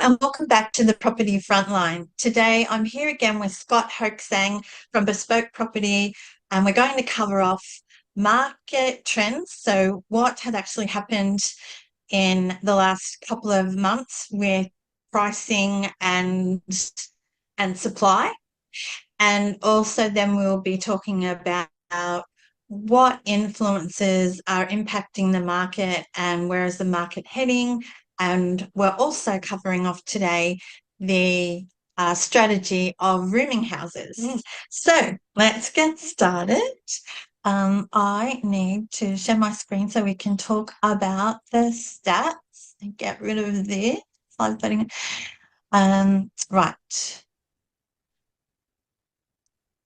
and welcome back to the Property Frontline. Today I'm here again with Scott Hoaxang from Bespoke Property, and we're going to cover off market trends. So what had actually happened in the last couple of months with pricing and supply. And also then we'll be talking about what influences are impacting the market and where is the market heading. And we're also covering off today the strategy of rooming houses. So let's get started. I need to share my screen so we can talk about the stats and get rid of this. Right.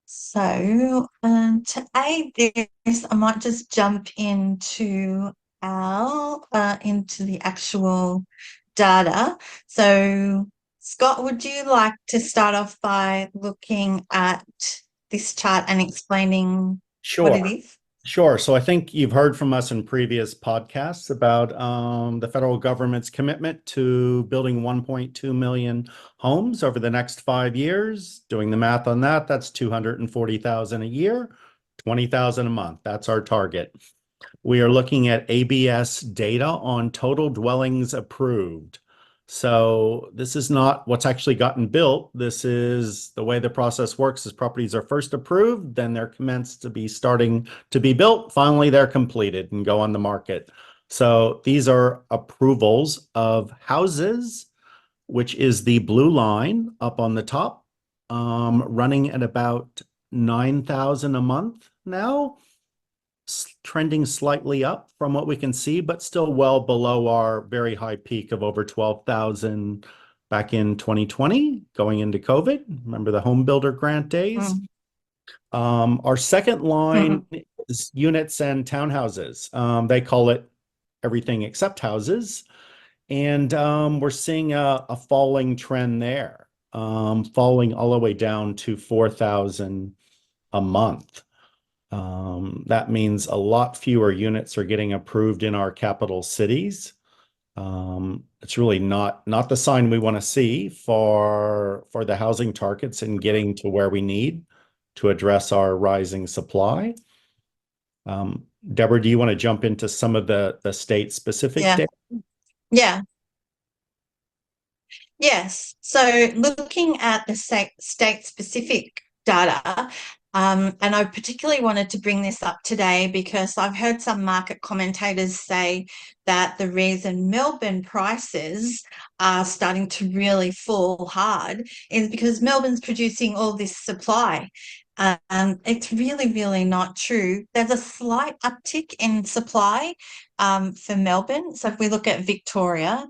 So to aid this, I might just jump into into the actual data. So Scott, would you like to start off by looking at this chart and explaining what it is? Sure. So I think you've heard from us in previous podcasts about the federal government's commitment to building 1.2 million homes over the next 5 years. Doing the math on that, that's 240,000 a year, 20,000 a month. That's our target. We are looking at ABS data on total dwellings approved. So this is not what's actually gotten built. This is the way the process works is properties are first approved, then they're commenced to be starting to be built. Finally, they're completed and go on the market. So these are approvals of houses, which is the blue line up on the top, running at about 9,000 a month now. Trending slightly up from what we can see, but still well below our very high peak of over 12,000 back in 2020, going into COVID. Remember the home builder grant days? Our second line is units and townhouses. They call it everything except houses. And we're seeing a falling trend there, falling all the way down to 4,000 a month. That means a lot fewer units are getting approved in our capital cities. It's really not the sign we want to see for the housing targets and getting to where we need to address our rising supply. Debra, do you want to jump into some of the state-specific data? Yeah. Yes. So looking at the state-specific data, and I particularly wanted to bring this up today because I've heard some market commentators say that the reason Melbourne prices are starting to really fall hard is because Melbourne's producing all this supply. It's really, really not true. There's a slight uptick in supply for Melbourne. So if we look at Victoria,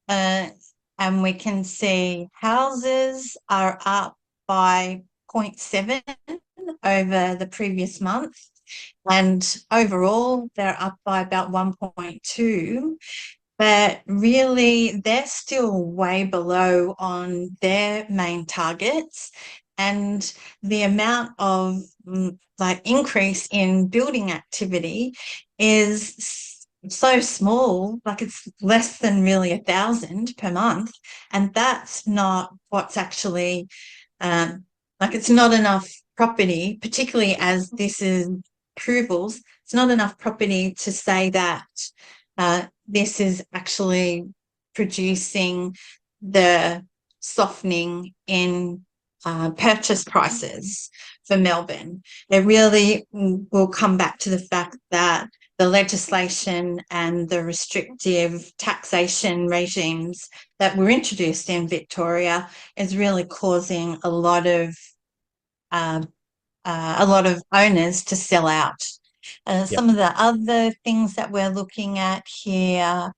and we can see houses are up by 0.7 over the previous month, and overall they're up by about 1.2, but really they're still way below on their main targets, and the amount of increase in building activity is so small, like it's less than really 1,000 per month, and that's not what's actually it's not enough property, particularly as this is approvals. It's not enough property to say that this is actually producing the softening in purchase prices for Melbourne. It really will come back to the fact that the legislation and the restrictive taxation regimes that were introduced in Victoria is really causing a lot of owners to sell out. Some of the other things that we're looking at here,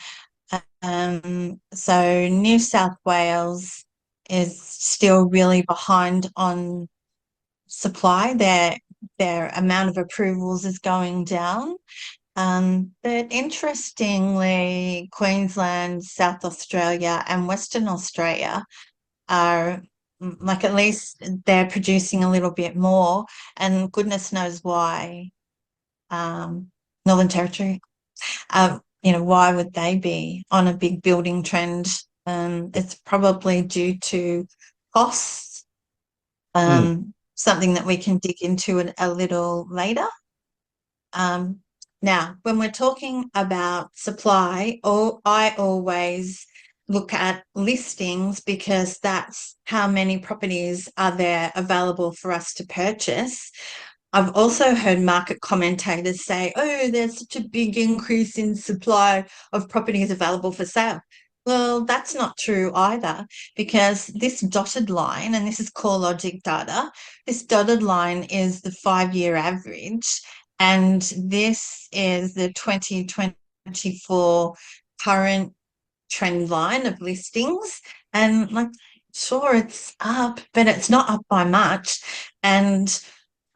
so New South Wales is still really behind on supply. Their amount of approvals is going down. But interestingly, Queensland, South Australia and Western Australia are at least they're producing a little bit more, and goodness knows why. Northern Territory, why would they be on a big building trend It's probably due to costs, Mm. something that we can dig into a little later. Um, Now, when we're talking about supply, I always look at listings because that's how many properties are there available for us to purchase. I've also heard market commentators say, oh, there's such a big increase in supply of properties available for sale. Well, that's not true either, because this dotted line, and this is CoreLogic data, this dotted line is the 5-year average, and this is the 2024 current trend line of listings. And like, sure, it's up, but it's not up by much. And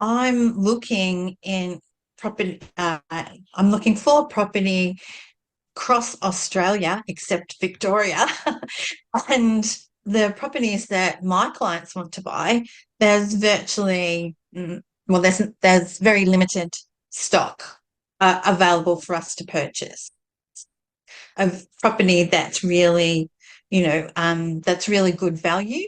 I'm looking in property, I'm looking for property across Australia, except Victoria. And the properties that my clients want to buy, there's virtually, well, there's very limited stock available for us to purchase of property that's really, that's really good value,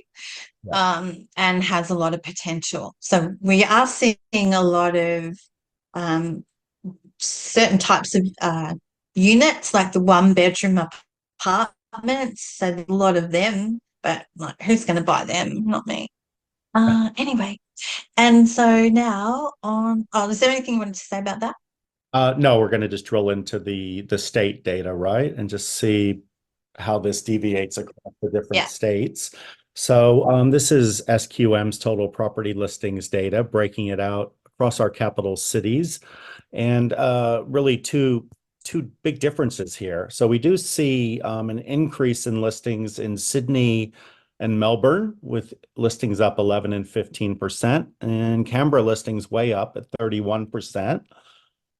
Yeah. and has a lot of potential. So we are seeing a lot of um, certain types of units, like the one-bedroom apartments. So there's a lot of them, but like, who's going to buy them? Not me. Anyway, and so now on. Oh, is there anything you wanted to say about that? No, we're going to just drill into the state data, right? And just see how this deviates across the different Yeah. states. So this is SQM's total property listings data, breaking it out across our capital cities, and really two big differences here. So we do see an increase in listings in Sydney and Melbourne, with listings up 11 and 15%, and Canberra listings way up at 31%.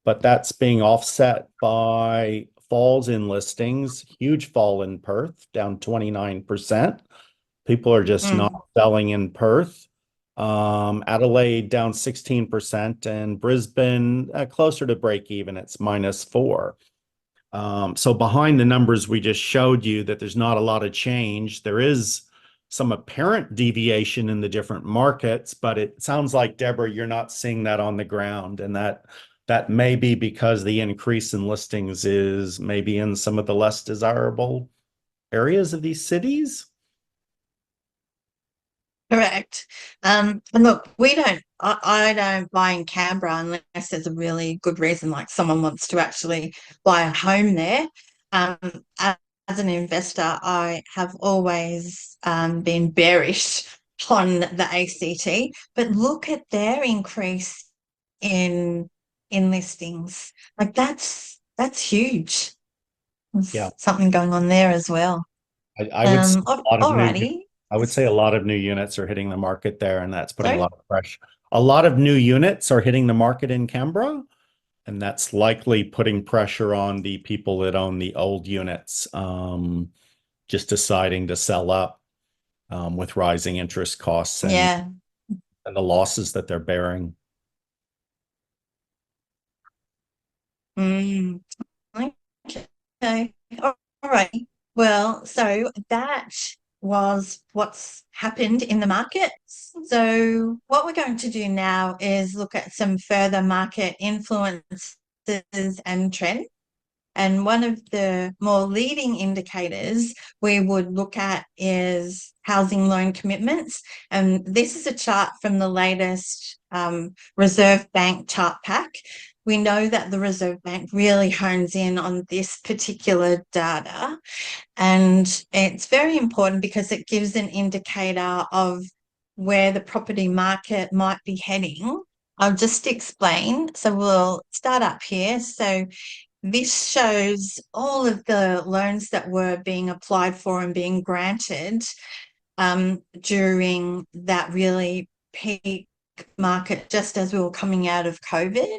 But that's being offset by falls in listings, huge fall in Perth, down 29%. People are just not Mm, selling in Perth. Adelaide down 16%, and Brisbane closer to break even. It's -4. So behind the numbers we just showed you, that there's not a lot of change. There is some apparent deviation in the different markets, but it sounds like, Deborah, you're not seeing that on the ground, and that may be because the increase in listings is maybe in some of the less desirable areas of these cities. correct. And look, I don't buy in Canberra unless there's a really good reason, like someone wants to actually buy a home there. Um, as an investor, I have always been bearish on the ACT, but look at their increase in listings. Like, that's huge. Yeah, There's something going on there as well. I would say a lot of new, Alrighty. I would say a lot of new units are hitting the market there, and that's putting a Sorry. lot of pressure. A lot of new units are hitting the market in Canberra, and that's likely putting pressure on the people that own the old units, just deciding to sell up with rising interest costs Yeah. and the losses that they're bearing. Mm, okay. All right. Well, so that was what's happened in the market. So what we're going to do now is look at some further market influences and trends. And one of the more leading indicators we would look at is housing loan commitments. And this is a chart from the latest Reserve Bank chart pack. We know that the Reserve Bank really hones in on this particular data. And it's very important because it gives an indicator of where the property market might be heading. I'll just explain. So we'll start up here. So this shows all of the loans that were being applied for and being granted during that really peak market, just as we were coming out of COVID.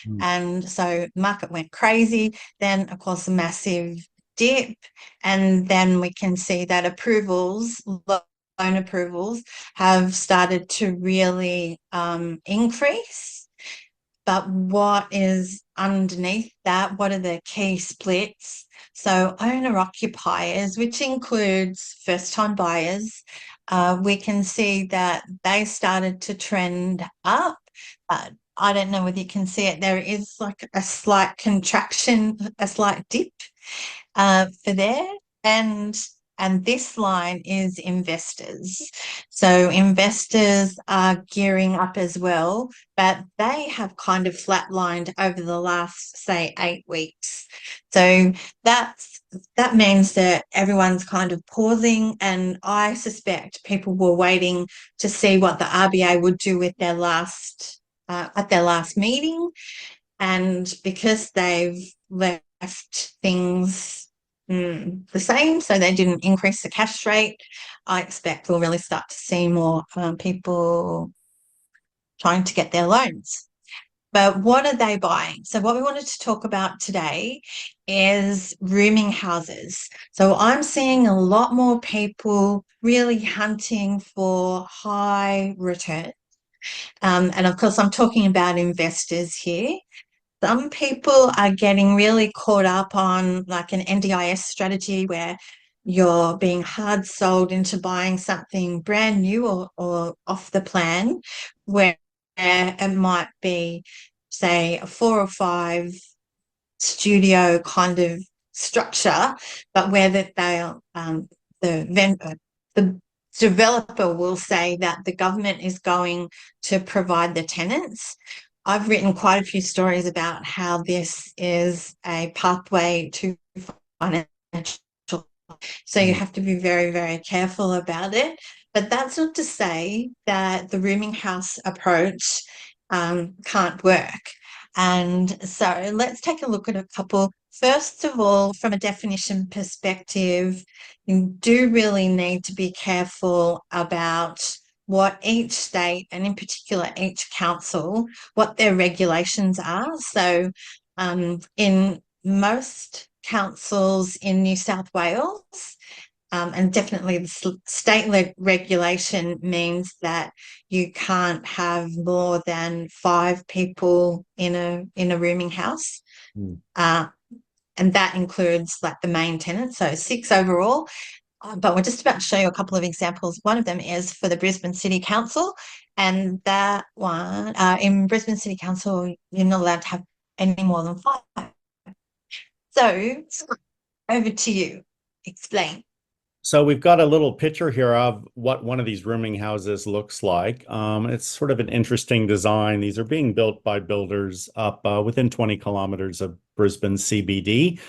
Mm. And so market went crazy. Then, of course, a massive dip. And then we can see that loan approvals have started to really increase. But what is underneath that, what are the key splits? So owner occupiers, which includes first-time buyers, we can see that they started to trend up. I don't know whether you can see it. There is like a slight contraction, a slight dip for there. And this line is investors. So investors are gearing up as well, but they have kind of flatlined over the last, say, 8 weeks. So that means that everyone's kind of pausing, and I suspect people were waiting to see what the RBA would do with their last at their last meeting. And because they've left things the same, so they didn't increase the cash rate, I expect we'll really start to see more people trying to get their loans. But what are they buying? So what we wanted to talk about today is rooming houses. So I'm seeing a lot more people really hunting for high return. And of course, I'm talking about investors here. Some people are getting really caught up on like an NDIS strategy where you're being hard sold into buying something brand new or off the plan, where it might be, say, a 4 or 5 studio kind of structure, but where that the developer will say that the government is going to provide the tenants. I've written quite a few stories about how this is a pathway to financial, so you have to be very, very careful about it. But that's not to say that the rooming house approach can't work. And so let's take a look at a couple. First of all, from a definition perspective, you do really need to be careful about what each state, and in particular each council, what their regulations are. So in most councils in New South Wales, and definitely the state regulation means that you can't have more than 5 people in a rooming house. And that includes like the main tenant, so 6 overall. But we're just about to show you a couple of examples. One of them is for the Brisbane City Council, and that one, in Brisbane City Council, you're not allowed to have any more than 5. So, Scott, over to you. Explain. So we've got a little picture here of what one of these rooming houses looks like. It's sort of an interesting design. These are being built by builders up within 20 kilometers of Brisbane CBD.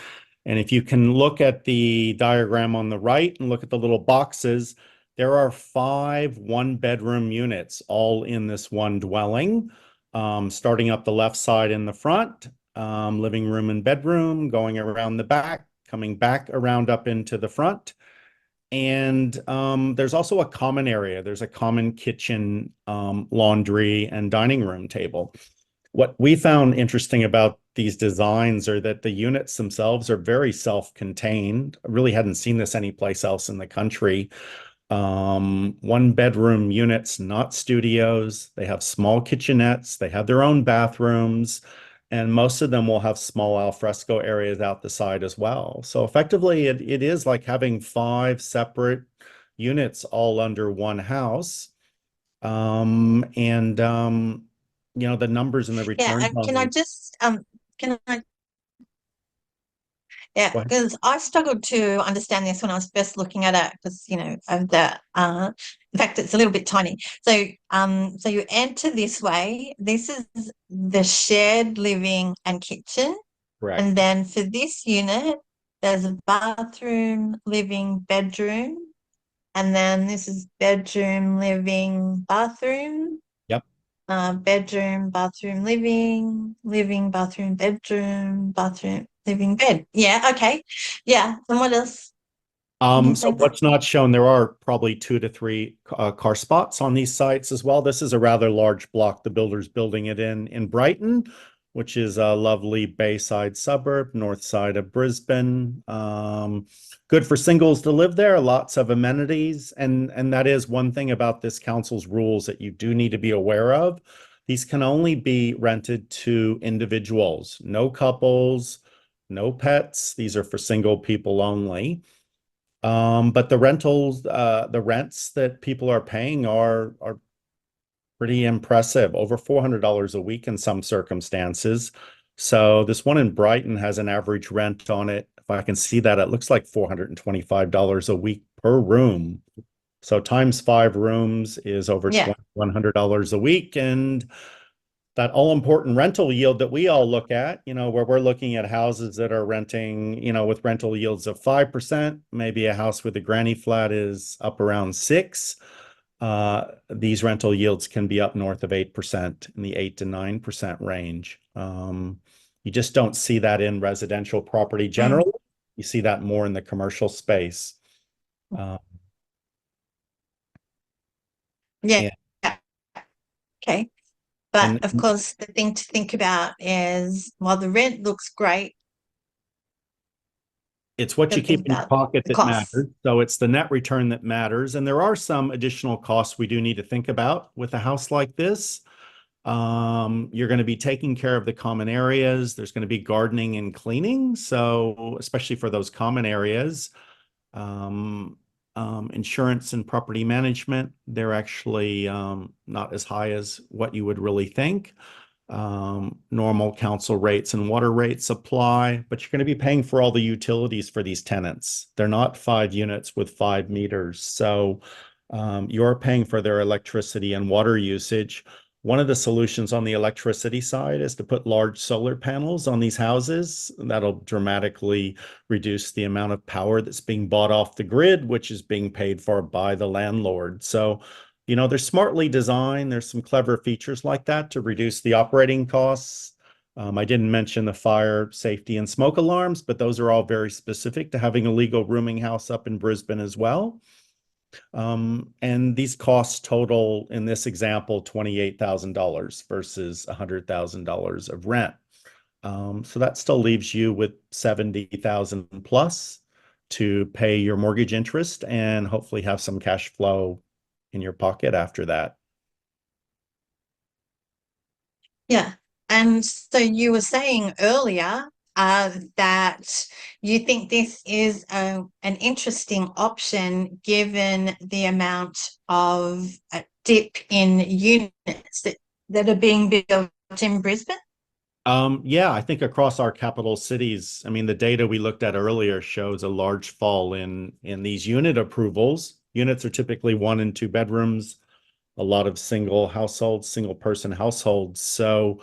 And if you can look at the diagram on the right and look at the little boxes, there are 5 one-bedroom units all in this one dwelling, starting up the left side in the front, living room and bedroom, going around the back, coming back around up into the front. And there's also a common area. There's a common kitchen, laundry, and dining room table. What we found interesting about these designs are that the units themselves are very self-contained. I really hadn't seen this anyplace else in the country. One-bedroom units, not studios. They have small kitchenettes. They have their own bathrooms. And most of them will have small alfresco areas out the side as well. So effectively, it is like having 5 separate units all under one house. You know, the numbers and the Yeah, returns and on can I these. just can I yeah, because I struggled to understand this when I was first looking at it, because of the in fact it's a little bit tiny. So so you enter this way. This is the shared living and kitchen. Correct. And then for this unit, there's a bathroom, living, bedroom. And then this is bedroom, living, bathroom. Yep. Bedroom, bathroom, living, living, bathroom, bedroom, bathroom, living, bed. Yeah, okay. Yeah. And what else? So what's not shown, there are probably 2 to 3 car spots on these sites as well. This is a rather large block. The builder's building it in Brighton, which is a lovely Bayside suburb, north side of Brisbane. Good for singles to live there, lots of amenities. And that is one thing about this council's rules that you do need to be aware of. these can only be rented to individuals, no couples, no pets. These are for single people only. But the rentals, the rents that people are paying are pretty impressive, over $400 a week in some circumstances. So this one in Brighton has an average rent on it. If I can see that, it looks like $425 a week per room. So times 5 rooms is over Yeah. $2,100 a week. And that all important rental yield that we all look at, where we're looking at houses that are renting, with rental yields of 5%, maybe a house with a granny flat is up around 6. These rental yields can be up north of 8%, in the 8 to 9% range. You just don't see that in residential property generally. You see that more in the commercial space. Yeah. And, Okay. But and of course, the thing to think about is while the rent looks great, it's what to you keep think in your about pocket the that costs. matters. So it's the net return that matters. And there are some additional costs we do need to think about with a house like this. You're going to be taking care of the common areas. There's going to be gardening and cleaning. So especially for those common areas, insurance and property management, they're actually not as high as what you would really think. Normal council rates and water rates apply, but you're going to be paying for all the utilities for these tenants. They're not 5 units with 5 meters. So you're paying for their electricity and water usage. One of the solutions on the electricity side is to put large solar panels on these houses. That'll dramatically reduce the amount of power that's being bought off the grid, which is being paid for by the landlord. So they're smartly designed. There's some clever features like that to reduce the operating costs. I didn't mention the fire, safety, and smoke alarms, but those are all very specific to having a legal rooming house up in Brisbane as well. And these costs total, in this example, $28,000 versus $100,000 of rent. So that still leaves you with 70,000 plus to pay your mortgage interest and hopefully have some cash flow in your pocket after that. Yeah. And so you were saying earlier that you think this is an interesting option given the amount of dip in units that are being built in Brisbane. Yeah, I think across our capital cities, I mean, the data we looked at earlier shows a large fall in these unit approvals. Units are typically 1 and 2 bedrooms, a lot of single households, single person households. So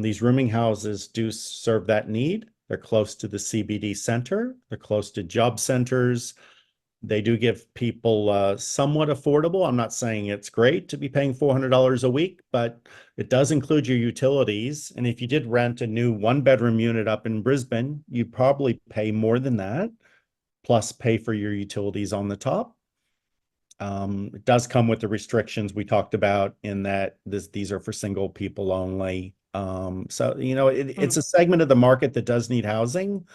these rooming houses do serve that need. They're close to the CBD center. They're close to job centers. They do give people somewhat affordable. I'm not saying it's great to be paying $400 a week, but it does include your utilities. And if you did rent a new 1 bedroom unit up in Brisbane, you'd probably pay more than that, plus pay for your utilities on the top. It does come with the restrictions we talked about in that these are for single people only. So, it's a segment of the market that does need housing.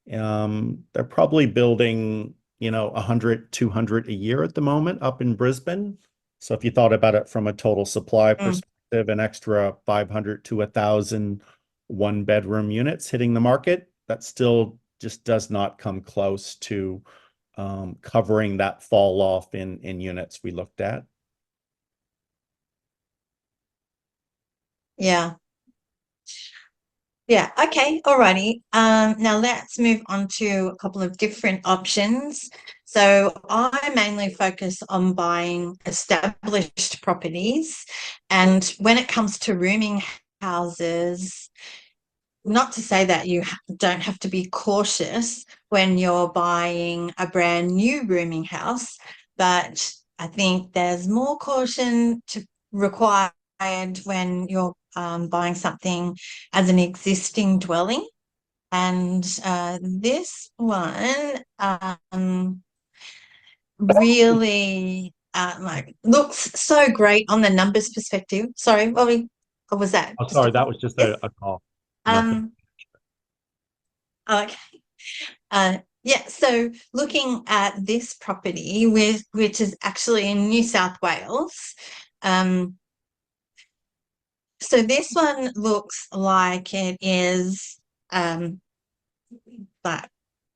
They're probably building, 100, 200 a year at the moment up in Brisbane. So if you thought about it from a total supply perspective, an extra 500 to 1,000 1 bedroom units hitting the market, that still just does not come close to covering that fall off in units we looked at. Yeah. Yeah. Okay. Alrighty. Now let's move on to a couple of different options. So I mainly focus on buying established properties. And when it comes to rooming houses, not to say that you don't have to be cautious when you're buying a brand new rooming house, but I think there's more caution required when you're buying something as an existing dwelling. And this one really looks so great on the numbers perspective. Sorry, what was that? Oh, Just a sorry, that call? was just Yes. a call. Nothing. Um, okay. Yeah, so looking at this property, which is actually in New South Wales, um, So this one looks like it is, but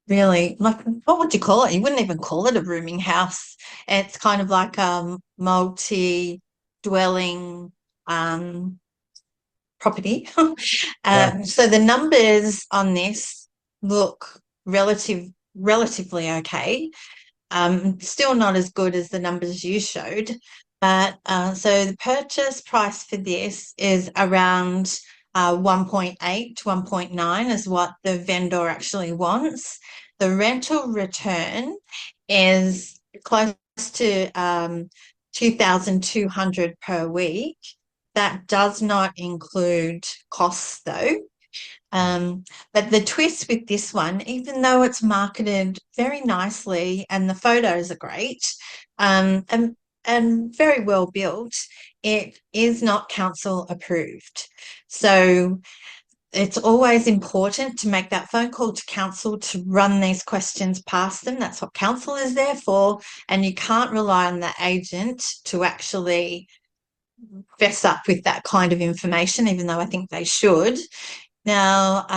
really, like, what would you call it? You wouldn't even call it a rooming house. It's kind of like a multi-dwelling property. Yeah. So the numbers on this look relatively okay. Still not as good as the numbers you showed, but so the purchase price for this is around 1.8 to 1.9 is what the vendor actually wants. The rental return is close to 2,200 per week. That does not include costs though. But the twist with this one, even though it's marketed very nicely and the photos are great, and very well built, it is not council approved. So it's always important to make that phone call to council to run these questions past them. That's what council is there for. And you can't rely on the agent to actually fess up with that kind of information, even though I think they should. Now,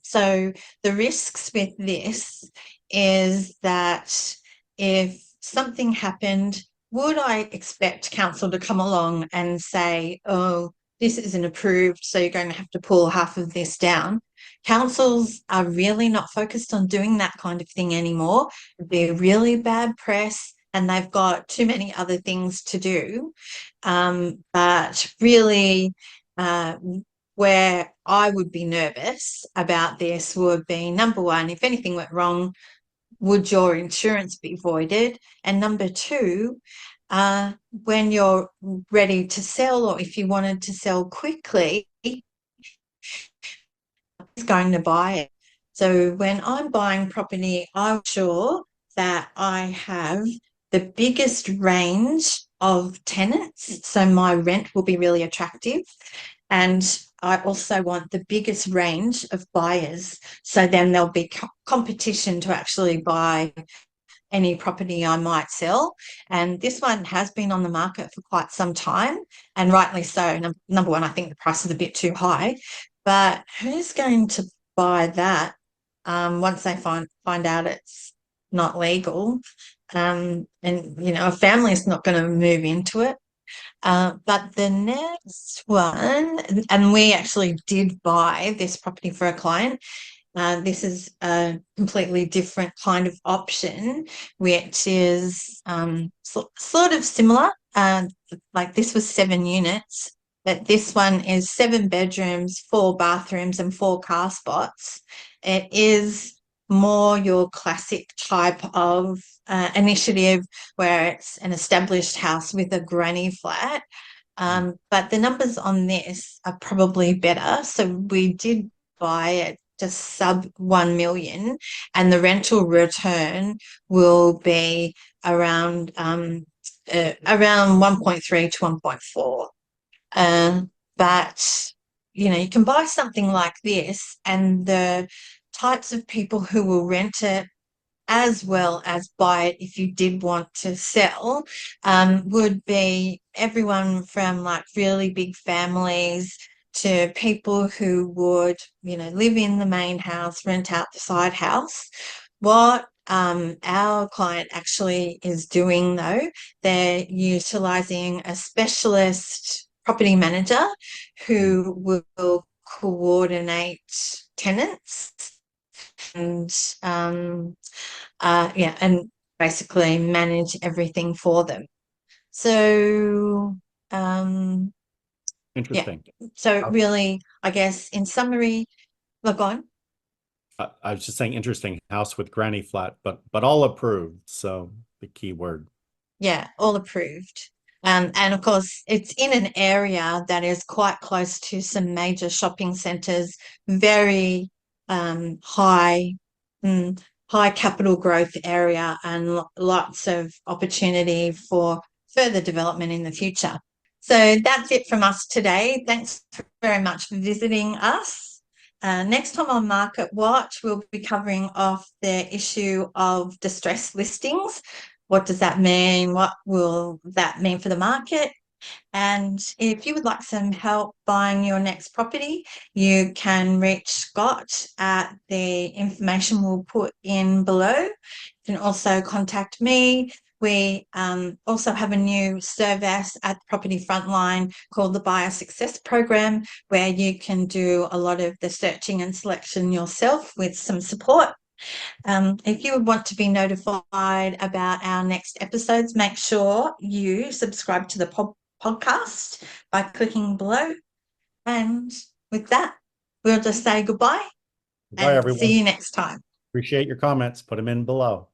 so the risks with this is that if something happened, would I expect council to come along and say, oh, this isn't approved, so you're going to have to pull half of this down? Councils are really not focused on doing that kind of thing anymore. It'd be really bad press, and they've got too many other things to do. But really, where I would be nervous about this would be, number one, if anything went wrong, would your insurance be voided? And number two, when you're ready to sell, or if you wanted to sell quickly, who's going to buy it? So when I'm buying property, I'm sure that I have the biggest range of tenants, so my rent will be really attractive. And I also want the biggest range of buyers. So then there'll be competition to actually buy any property I might sell. And this one has been on the market for quite some time, and rightly so. Number one, I think the price is a bit too high, but who's going to buy that once they find out it's not legal? And a family's not going to move into it. But the next one, and we actually did buy this property for a client. This is a completely different kind of option, which is sort of similar. Like this was 7 units, but this one is 7 bedrooms, 4 bathrooms, and 4 car spots. It is more your classic type of initiative where it's an established house with a granny flat. But the numbers on this are probably better. So we did buy it just sub 1 million, and the rental return will be around 1.3 to 1.4. But you can buy something like this, and the types of people who will rent it as well as buy it if you did want to sell, would be everyone from like really big families to people who would, live in the main house, rent out the side house. What our client actually is doing though, they're utilising a specialist property manager who will coordinate tenants and and basically manage everything for them. So Interesting. so really, I guess in summary, look on. I was just saying interesting house with granny flat, but all approved. So the key word. Yeah, all approved. And of course, it's in an area that is quite close to some major shopping centres, very high, high capital growth area, and lots of opportunity for further development in the future. So that's it from us today. Thanks very much for visiting us. Next time on Market Watch, we'll be covering off the issue of distress listings. What does that mean? What will that mean for the market? And if you would like some help buying your next property, you can reach Scott at the information we'll put in below. You can also contact me. We also have a new service at Property Frontline called the Buyer Success Program, where you can do a lot of the searching and selection yourself with some support. If you want to be notified about our next episodes, make sure you subscribe to the podcast by clicking below. And with that, we'll just say goodbye Bye, and see everyone. you next time. Appreciate your comments. Put them in below.